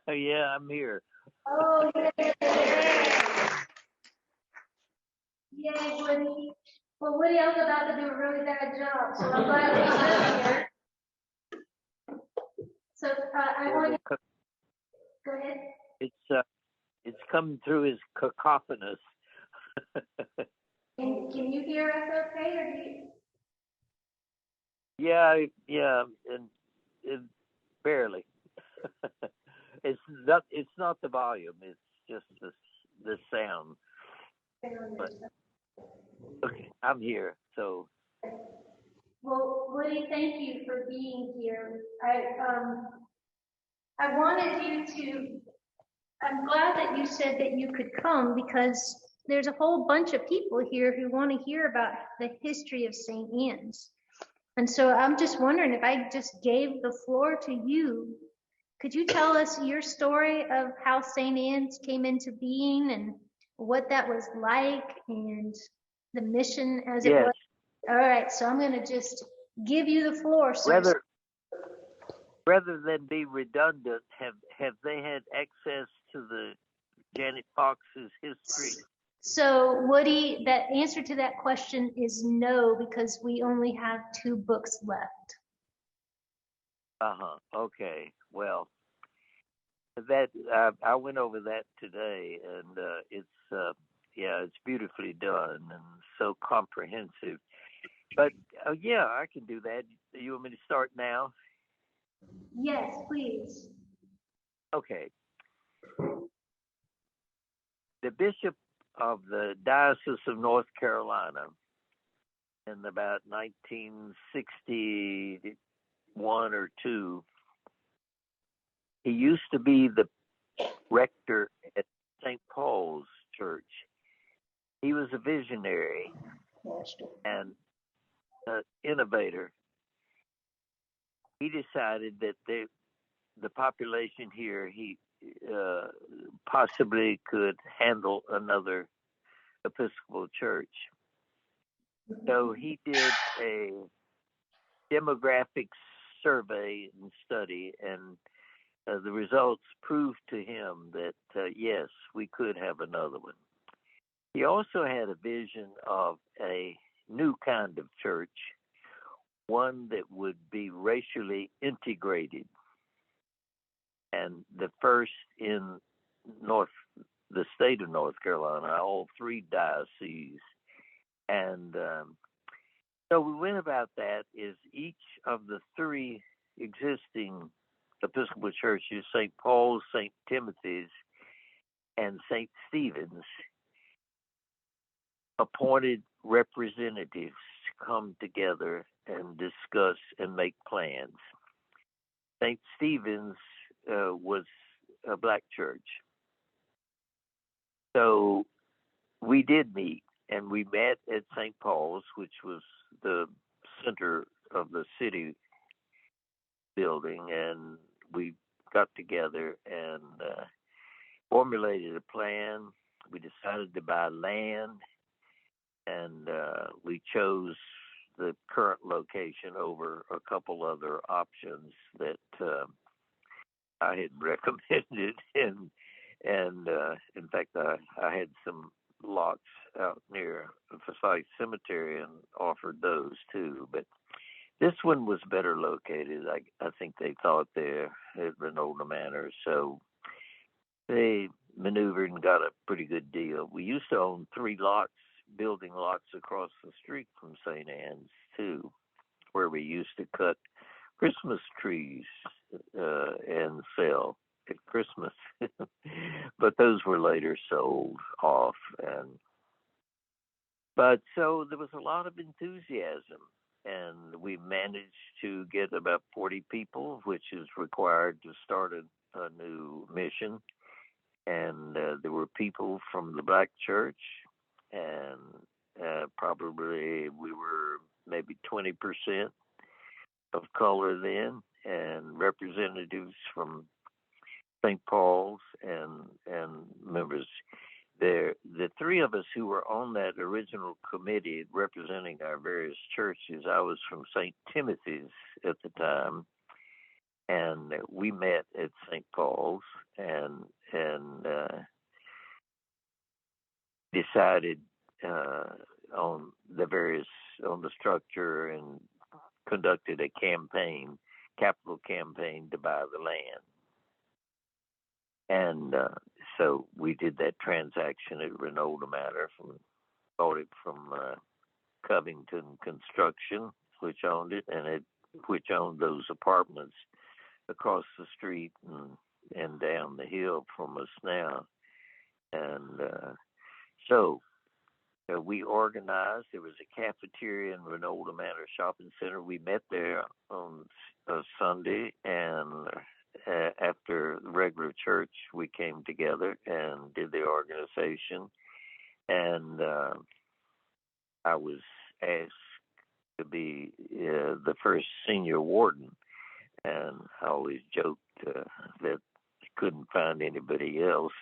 Yeah, I'm here. Oh, yay. Yay, Woody. Well, Woody, I was about to do a really bad job, so I'm glad that you're here. So I Well, want to go ahead. it's coming through as cacophonous. Can you hear us okay, or do you? Yeah, and barely. It's not the volume. It's just the sound. But okay, I'm here. So Well, Woody, thank you for being here. I wanted you to. I'm glad that you said that you could come because there's a whole bunch of people here who want to hear about the history of St. Anne's. And so I'm just wondering if I just gave the floor to you, could you tell us your story of how St. Anne's came into being and what that was like and the mission as it yes, was? All right, so I'm going to just give you the floor, sir. rather rather than be redundant, have they had access to the Janet Fox's history? So, Woody, that answer to that question is no, because we only have 2 books left. Okay. Well, that I went over that today, and it's beautifully done and so comprehensive. But yeah, I can do that. You want me to start now? Yes, please. Okay. The bishop of the Diocese of North Carolina in about 1961 or 2, he used to be the rector at St. Paul's Church. He was a visionary and an innovator. He decided that the population here, he possibly could handle another Episcopal church. So he did a demographic survey and study, and the results proved to him that, yes, we could have another one. He also had a vision of a new kind of church, one that would be racially integrated, and the first in the state of North Carolina, all 3 dioceses. And so we went about that is each of the 3 existing Episcopal churches, St. Paul's, St. Timothy's, and St. Stephen's, appointed representatives to come together and discuss and make plans. St. Stephen's was a black church. So we did meet, and we met at St. Paul's, which was the center of the city building, and we got together and formulated a plan. We decided to buy land, and we chose the current location over a couple other options that I had recommended, and in fact, I had some lots out near Forsyth Cemetery and offered those too. But this one was better located. I think they thought there at Renolda Manor, so they maneuvered and got a pretty good deal. We used to own 3 lots, building lots across the street from St. Anne's too, where we used to cut Christmas trees and sell at Christmas. But those were later sold off, but so there was a lot of enthusiasm, and we managed to get about 40 people, which is required to start a new mission. And there were people from the black church, and probably we were maybe 20% of color then, and representatives from St. Paul's and members there. The 3 of us who were on that original committee representing our various churches, I was from St. Timothy's at the time, and we met at St. Paul's and decided on the structure and conducted a capital campaign to buy the land. And so we did that transaction at Renault Manor, bought it from Covington Construction, which owned it, and which owned those apartments across the street and down the hill from us now. And so we organized. There was a cafeteria in Renault Manor Shopping Center. We met there on a Sunday, and after the regular church, we came together and did the organization. And I was asked to be the first senior warden, and I always joked that I couldn't find anybody else.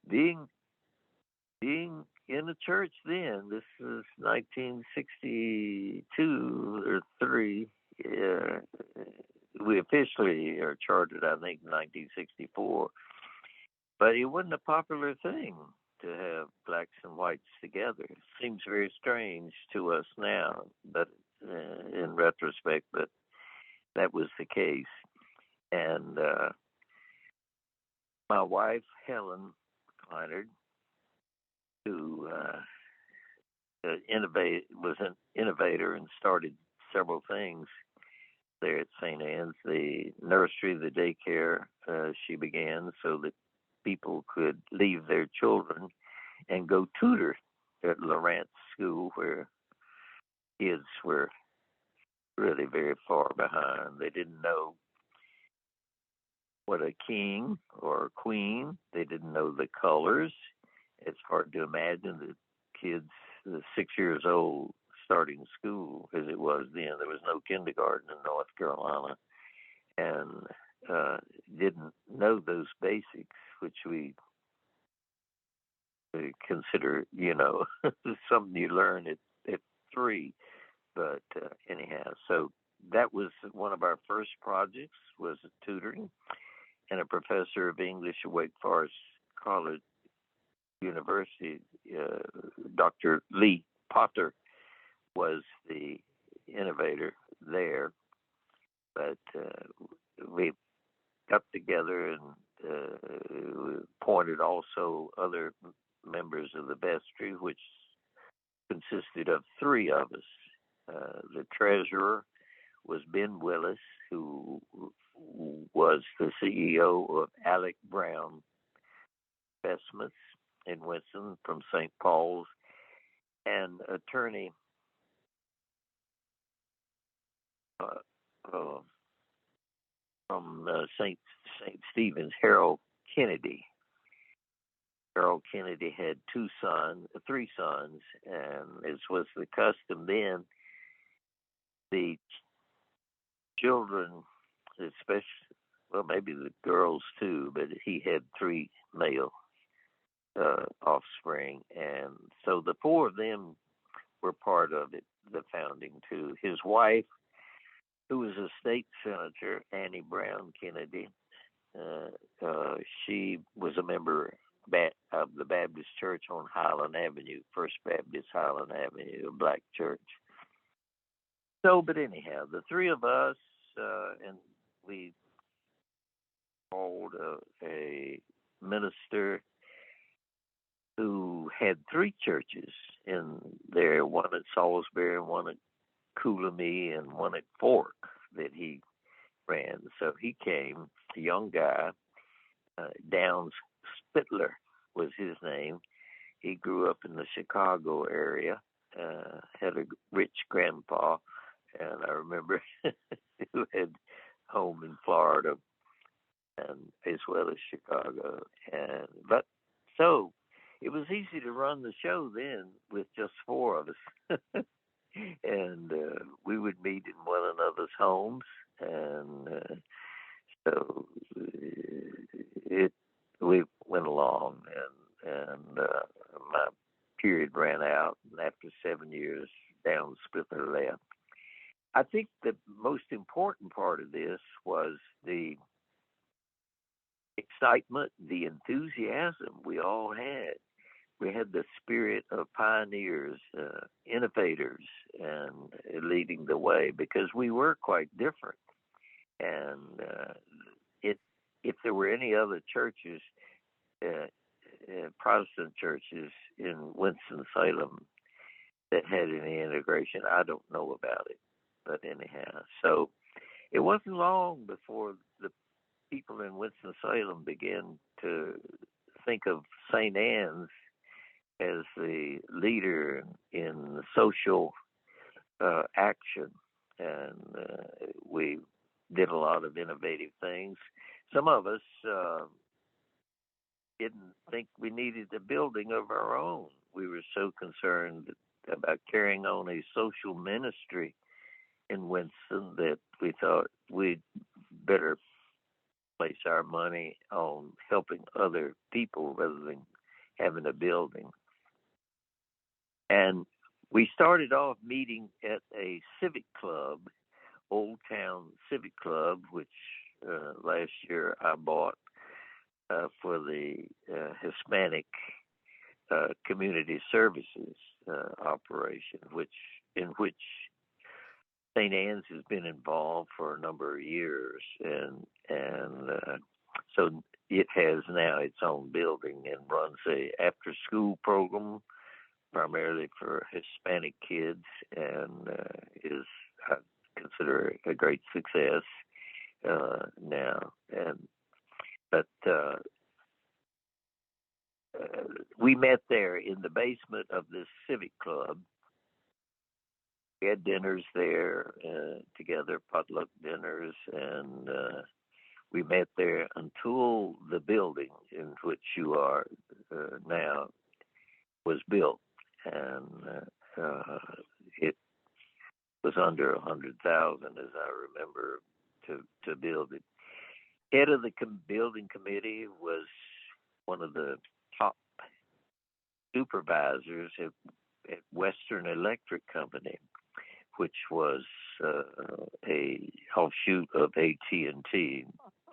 Being in the church then, this is 1962 or 3. We officially are chartered, I think, in 1964. But it wasn't a popular thing to have blacks and whites together. It seems very strange to us now, but in retrospect, but that was the case. And my wife, Helen Clinard, who was an innovator and started several things there at St. Anne's, the nursery, the daycare she began so that people could leave their children and go tutor at Lawrence School, where kids were really very far behind. They didn't know what a king or a queen. They didn't know the colors. It's hard to imagine the kids 6 years old starting school as it was then. There was no kindergarten in North Carolina, and didn't know those basics, which we consider, something you learn at 3. But anyhow, so that was one of our first projects, was tutoring, and a professor of English at Wake Forest College University, Dr. Lee Potter, was the innovator there. But we got together and appointed also other members of the vestry, which consisted of 3 of us. The treasurer was Ben Willis, who was the CEO of Alec Brown Investments in Winston from St. Paul's, and attorney from St. Stephen's, Harold Kennedy. Harold Kennedy had 3 sons, and as was the custom then, the children, especially, well, maybe the girls too, but he had 3 male offspring, and so the 4 of them were part of it, the founding too. His wife, who was a state senator, Annie Brown Kennedy, she was a member of the Baptist Church on Highland Avenue, First Baptist Highland Avenue, a black church. So, but anyhow, the 3 of us, and we called a minister who had 3 churches in there, one at Salisbury, one at Coolamy, and one at Fork that he ran. So he came, a young guy, Downs Spittler was his name. He grew up in the Chicago area, had a rich grandpa, and I remember who had home in Florida and as well as Chicago. But so it was easy to run the show then with just 4 of us. And we would meet in one another's homes, and so we went along, and my period ran out, and after 7 years, Down Spittler left. I think the most important part excitement, the enthusiasm we all had. We had the spirit of pioneers, innovators, and leading the way because we were quite different. And if there were any other churches, Protestant churches in Winston-Salem that had any integration, I don't know about it. But anyhow, so it wasn't long before the people in Winston-Salem began to think of St. Anne's as the leader in social action. And we did a lot of innovative things. Some of us didn't think we needed a building of our own. We were so concerned about carrying on a social ministry in Winston that we thought we'd better place our money on helping other people rather than having a building. And we started off meeting at a civic club, Old Town Civic Club, which last year I bought for the Hispanic Community Services operation, in which St. Anne's has been involved for a number of years, and so it has now its own building and runs a after-school program primarily for Hispanic kids, and is, I consider, a great success now. But we met there in the basement of this civic club. We had dinners there together, potluck dinners, and we met there until the building in which you are now was built, and it was under $100,000, as I remember, to build it. Head of the building committee was one of the top supervisors at Western Electric Company, which was a offshoot of AT&T,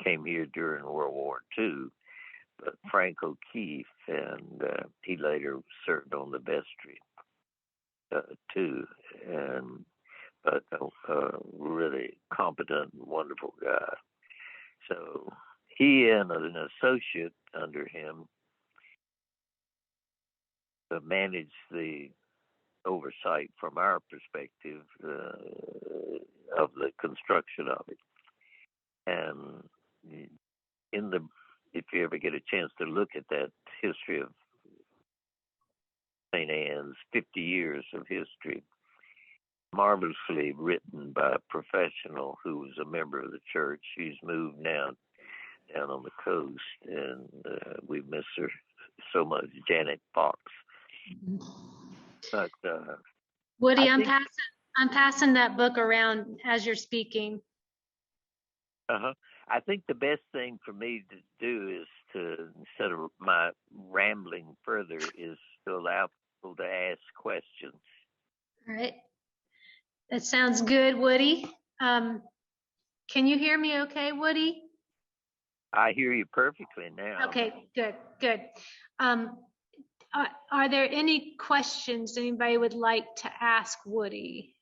came here during World War II. But Frank O'Keefe, and he later served on the vestry too, but a really competent and wonderful guy. So he and an associate under him managed the oversight from our perspective of the construction of it. And if you ever get a chance to look at that history of St. Anne's, 50 years of history, marvelously written by a professional who was a member of the church. She's moved now down on the coast, and we miss her so much, Janet Fox. But Woody, I'm passing that book around as you're speaking. I think the best thing for me to do is to, instead of my rambling further, is to allow people to ask questions. All right. That sounds good, Woody. Can you hear me okay, Woody? I hear you perfectly now. Okay, good. Are there any questions anybody would like to ask Woody?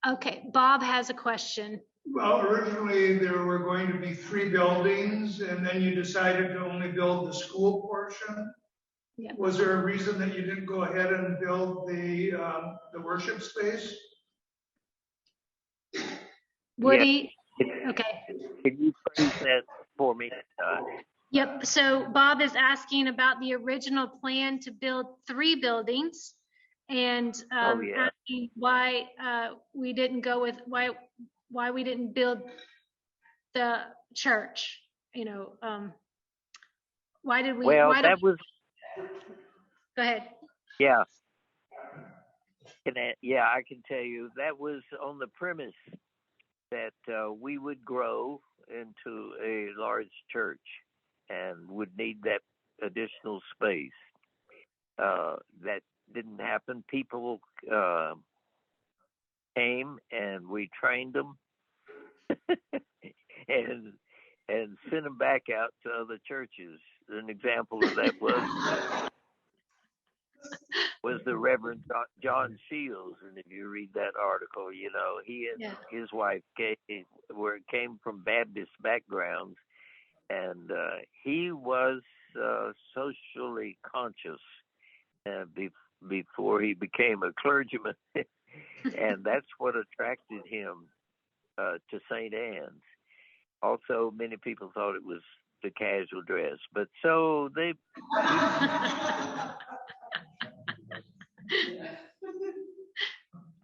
Okay, Bob has a question. Well, originally there were going to be 3 buildings, and then you decided to only build the school portion. Yep. Was there a reason that you didn't go ahead and build the worship space? Woody, yeah. Okay. Can you phrase that for me? Yep. So Bob is asking about the original plan to build 3 buildings, and asking why we didn't go with why we didn't build the church. You know, why did we? Well, Go ahead. Yeah. I can tell you that was on the premise that we would grow into a large church and would need that additional space. That didn't happen. People came and we trained them and sent them back out to other churches. An example of that was the Reverend John Shields, and if you read that article, you know he and his wife came from Baptist backgrounds, and he was socially conscious before he became a clergyman, and that's what attracted him to St. Anne's. Also, many people thought it was the casual dress, but so they.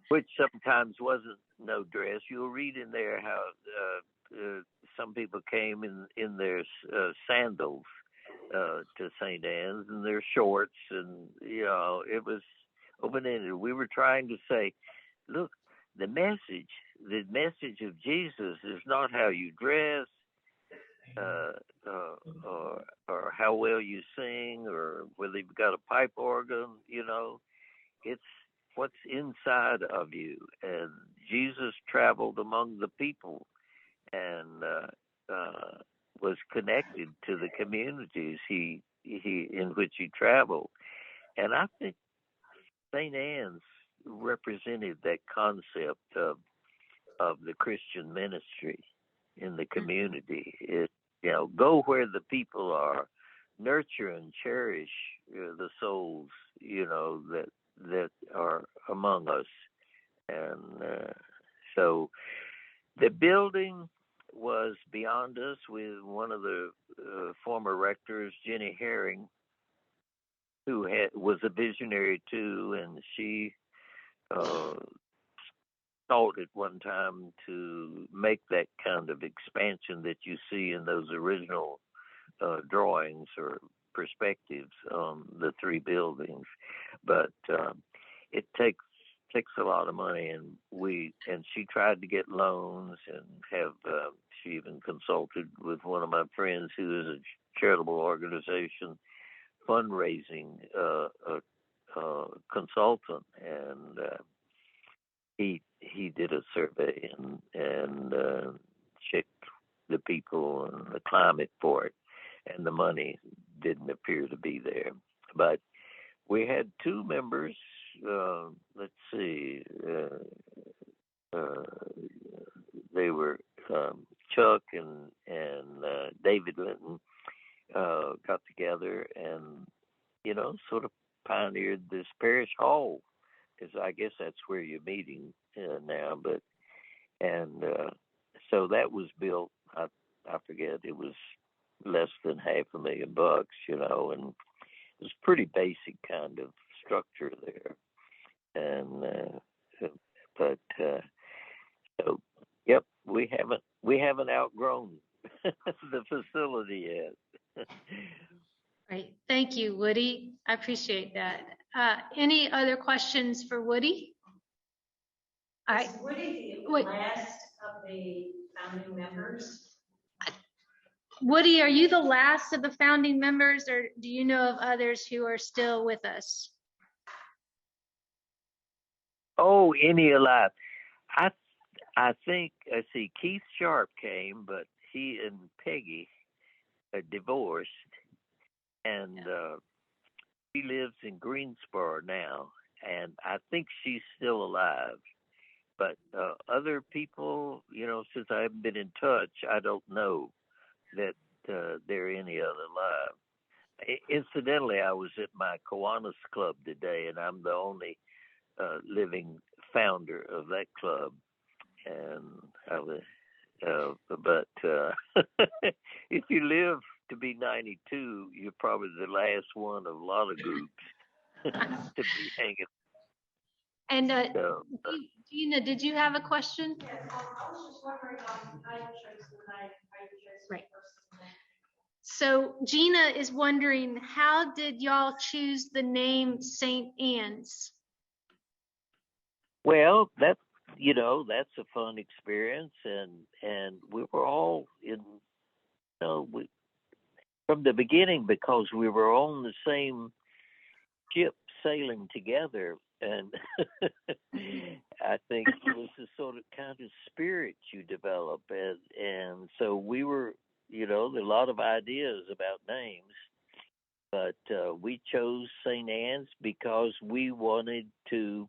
Which sometimes wasn't no dress. You'll read in there how some people came in their sandals to St. Anne's and their shorts, and you know it was open-ended. We were trying to say, look, the message of Jesus is not how you dress, or how well you sing, or whether you've got a pipe organ. You know, it's what's inside of you. And Jesus traveled among the people and was connected to the communities he in which he traveled. And I think St. Anne's represented that concept of the Christian ministry in the community. It, you know, go where the people are, nurture and cherish the souls, you know, that are among us. And so the building was beyond us with one of the former rectors, Jenny Herring, who was a visionary too, and she thought at one time to make that kind of expansion that you see in those original drawings or perspectives on the three buildings. But it takes a lot of money, and she tried to get loans and have she even consulted with one of my friends who is a charitable organization fundraising consultant, and he did a survey and checked the people and the climate for it, and the money didn't appear to be there. But we had two members. Let's see. They were Chuck and David Linton got together and, you know, sort of pioneered this parish hall, because I guess that's where you're meeting now. But so that was built. I forget. It was less than $500,000, you know, and it was pretty basic kind of structure there. And so yep, we haven't outgrown the facility yet. Right. Thank you, Woody. I appreciate that. Any other questions for Woody? All right. Is Woody the last of the founding members? Woody, are you the last of the founding members, or do you know of others who are still with us? Oh, any alive? I think, I see, Keith Sharp came, but he and Peggy are divorced, and she lives in Greensboro now, and I think she's still alive. But other people, you know, since I haven't been in touch, I don't know that there are any other alive. Incidentally, I was at my Kiwanis Club today, and I'm the only living founder of that club. And but if you live to be 92, you're probably the last one of a lot of groups to be hanging. And Gina, did you have a question? Yes, I was just wondering how you chose the name. Right. So Gina is wondering, how did y'all choose the name St. Anne's? Well, that's a fun experience, and we were all from the beginning, because we were on the same ship sailing together. And I think it was the sort of kind of spirit you develop, and so we were, there are a lot of ideas about names, but we chose St. Anne's because we wanted to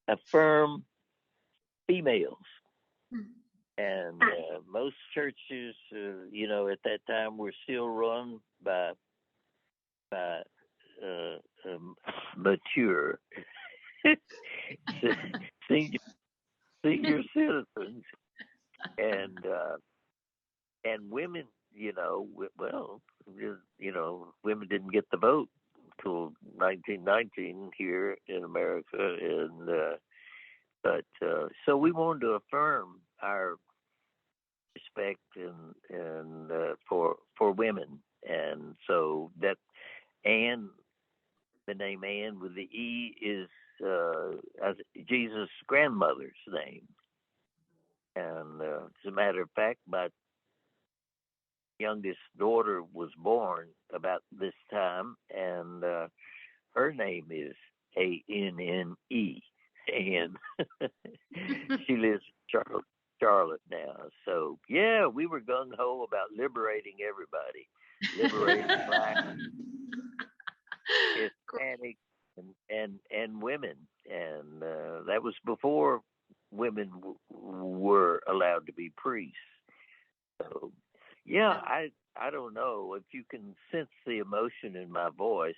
affirm females. And most churches, at that time were still run by mature senior citizens, and women, women didn't get the vote until 1919 here in America, and but so we wanted to affirm our respect and for women, and so that Anne, the name Anne with the E, is Jesus' grandmother's name, and as a matter of fact, my youngest daughter was born about this time, and her name is Anne, and she lives in Charlotte now. So yeah, we were gung ho about liberating everybody, liberating Black, Hispanic, and women, and that was before women were allowed to be priests. So yeah, I don't know if you can sense the emotion in my voice.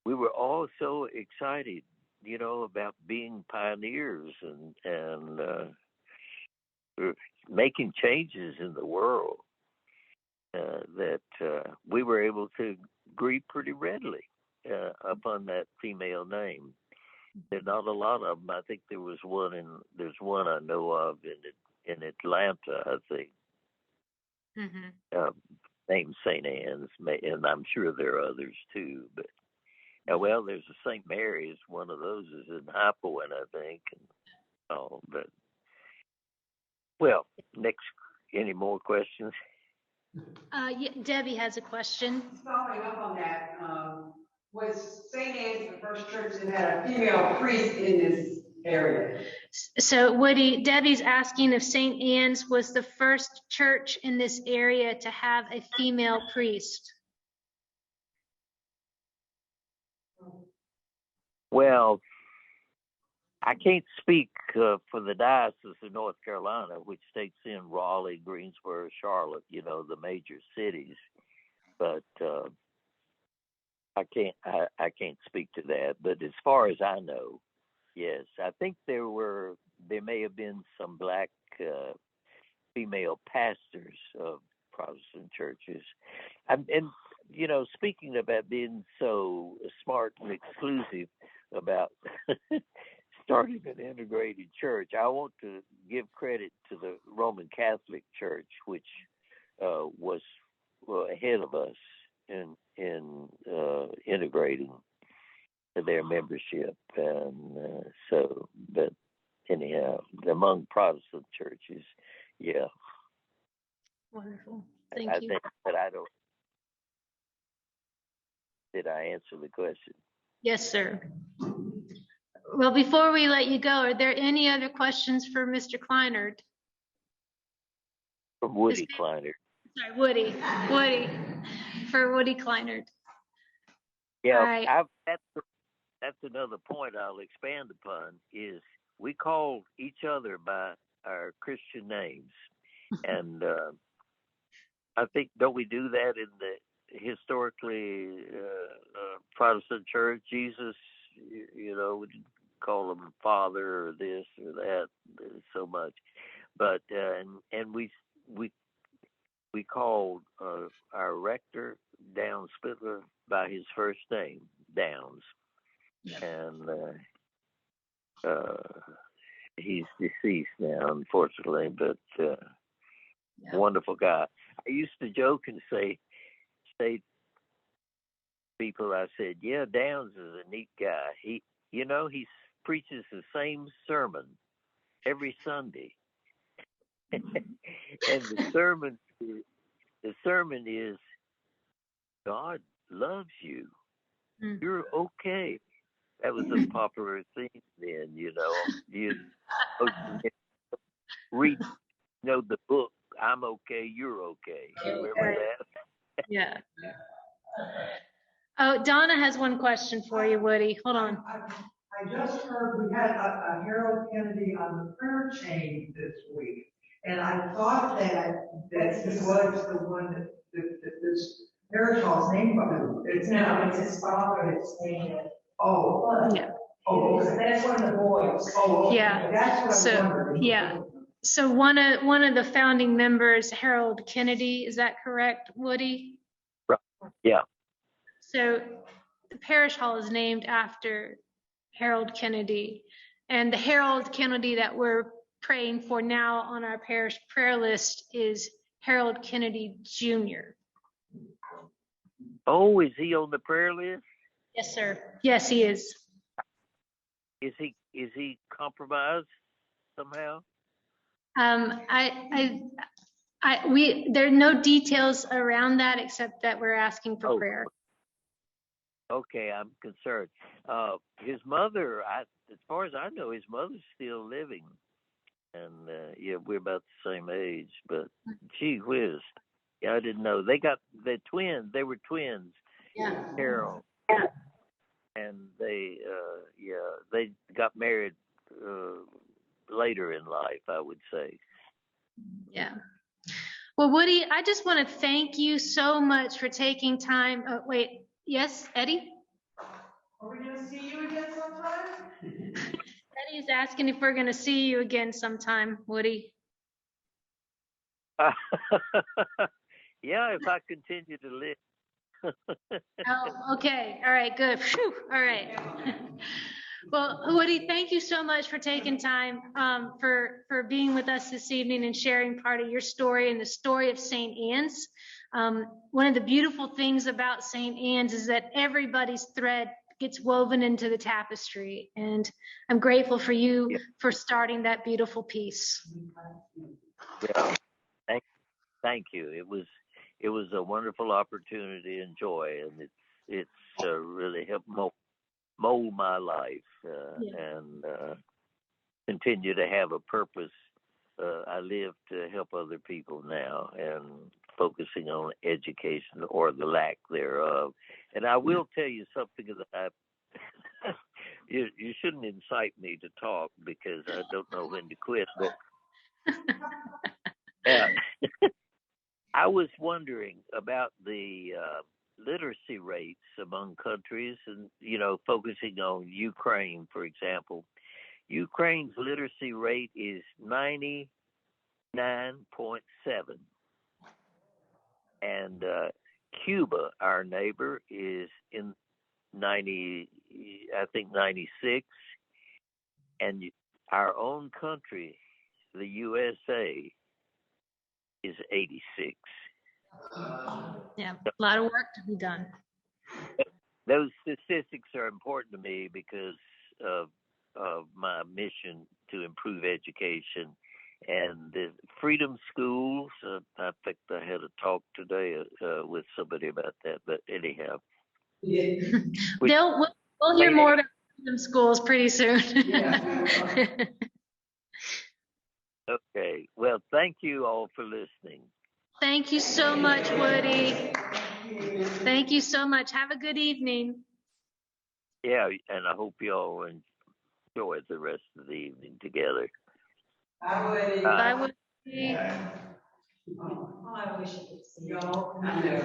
We were all so excited, about being pioneers and making changes in the world, that we were able to agree pretty readily upon that female name. There's not a lot of them. I think there's one I know of in Atlanta, I think, named St. Anne's, and I'm sure there are others too, but well, there's a St. Mary's. One of those is in High Point, I think. But well, next, any more questions? Yeah, Debbie has a question. Following up on that, was St. Anne's the first church that had a female priest in this area? So Debbie's asking if St. Anne's was the first church in this area to have a female priest. Well, I can't speak for the Diocese of North Carolina, which takes in Raleigh, Greensboro, Charlotte, the major cities. But I can't speak to that. But as far as I know, yes, I think there may have been some Black female pastors of Protestant churches, and speaking about being so smart and exclusive about starting an integrated church, I want to give credit to the Roman Catholic Church, which was ahead of us in integrating their membership, and but anyhow, among Protestant churches, yeah. Wonderful. Thank you. I think that I don't. Did I answer the question? Yes, sir. Well, before we let you go, are there any other questions for Mr. Clinard? From Woody Clinard. Sorry, Woody. For Woody Clinard. Yeah, all right. That's another point I'll expand upon, is we call each other by our Christian names. And I think, don't we do that in the historically Protestant church? Jesus, we call him Father or this or that so much, but and we called our rector Downs Spittler by his first name, Downs, and he's deceased now, unfortunately, but wonderful guy. I used to joke and say to people, I said, yeah, Downs is a neat guy. He preaches the same sermon every Sunday. And the sermon is, God loves you. You're okay. That was a popular thing then, you know. You read, the book, I'm okay, you're okay. You remember that? Yeah. Oh, Donna has one question for you, Woody. Hold on. I just heard we had a Harold Kennedy on the prayer chain this week. And I thought that he was the one that this parish hall is named by. It's his father, his name. Oh. Yeah. Oh, okay. That's one of the boys. Oh, okay. Yeah. That's what I wondered. Yeah. So one of the founding members, Harold Kennedy, is that correct, Woody? Right. Yeah. So the parish hall is named after Harold Kennedy, and the Harold Kennedy that we're praying for now on our parish prayer list is Harold Kennedy Jr. Oh, is he on the prayer list? Yes, sir. Yes, he is. Is he compromised somehow? There are no details around that except that we're asking for prayer. Okay, I'm concerned. His mother, as far as I know, his mother's still living, and yeah, we're about the same age. But gee whiz, yeah, I didn't know they're twins. They were twins. Yeah. Harold. And they got married later in life, I would say. Yeah. Well, Woody, I just want to thank you so much for taking time. Oh, wait. Yes, Eddie? Are we going to see you again sometime? Eddie's asking if we're going to see you again sometime, Woody. Yeah, if I continue to live. Oh, okay. All right, good. Whew. All right. Well, Woody, thank you so much for taking time for being with us this evening and sharing part of your story and the story of St. Anne's. One of the beautiful things about St. Anne's is that everybody's thread gets woven into the tapestry, and I'm grateful for you for starting that beautiful piece. Yeah. Thank you. It was a wonderful opportunity and joy, and it's really helped mold my life and continue to have a purpose. I live to help other people now, and focusing on education or the lack thereof. And I will tell you something that you shouldn't incite me to talk because I don't know when to quit. But I was wondering about the literacy rates among countries, and focusing on Ukraine, for example. Ukraine's literacy rate is 99.7, and Cuba, our neighbor, is in 96, and our own country, the USA, is 86. Yeah, a lot of work to be done. Those statistics are important to me because of my mission to improve education and the freedom schools. I think I had a talk today with somebody about that, but anyhow. We'll hear more about freedom schools pretty soon. Okay. Well, thank you all for listening. Thank you so much, Woody. Thank you so much. Have a good evening. Yeah, and I hope you all enjoy the rest of the evening together. Bye, Woody. Bye, Woody. Oh, I wish I could see y'all. I know.